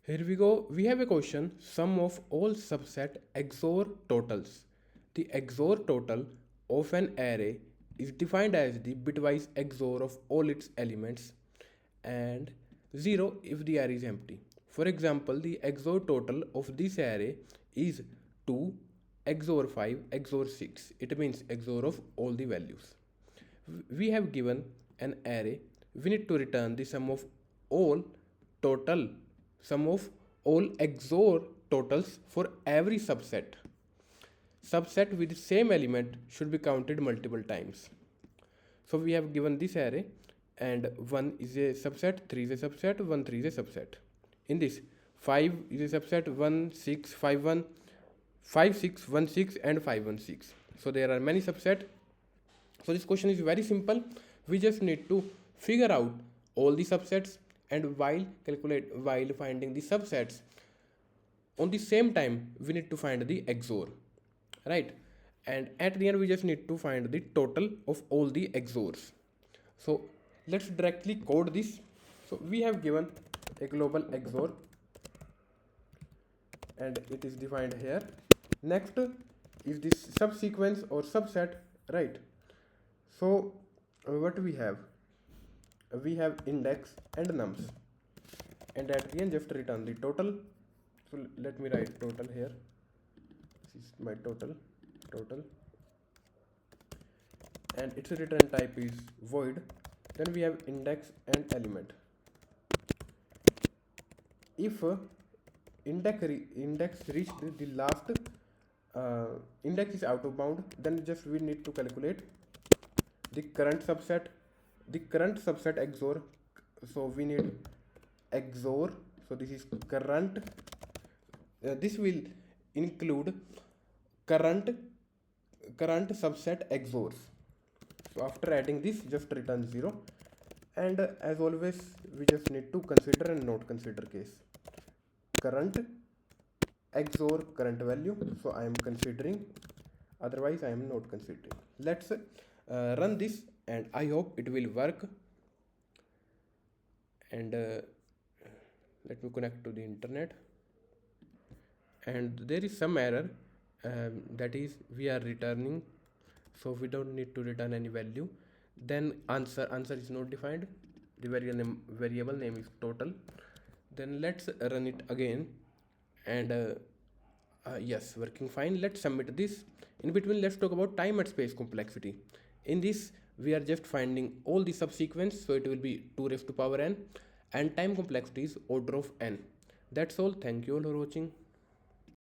Here we go. We have a question, sum of all subset XOR totals. The XOR total of an array is defined as the bitwise XOR of all its elements and 0 if the array is empty. For example, the XOR total of this array is 2 XOR 5 XOR 6. It means XOR of all the values. We have given an array. We need to return the sum of all total sum of all XOR totals for every subset. Subset with the same element should be counted multiple times. So we have given this array and 1 is a subset, 3 is a subset, 1 3 is a subset. In this 5 is a subset, 1 6 5 1, 5 6 1 6 and 5 1 6. So there are many subsets. So this question is very simple. We just need to figure out all the subsets and while finding the subsets on the same time we need to find the XOR, right? And at the end we just need to find the total of all the XORs. So let's directly code this. So we have given a global XOR and it is defined here. Next is this subsequence or subset, right? So what we have index and nums, and at the end just return the total. So let me write total here. This is my total, and its return type is void. Then we have index and element. If index reached the last index is out of bound, then just we need to calculate the current subset XOR. So we need XOR. So this is current. This will include current subset XORs. So after adding this, just return 0. And as always, we just need to consider and not consider case. Current XOR current value. So I am considering. Otherwise, I am not considering. Let's run this and I hope it will work. And let me connect to the internet. And there is some error, that is we are returning, so we don't need to return any value. Then answer is not defined. The variable name is total. Then let's run it again and yes, working fine. Let's submit this. In between, let's talk about time and space complexity. In this we are just finding all the subsequence, so it will be 2 raised to power n, and time complexity is order of n. That's all. Thank you all for watching.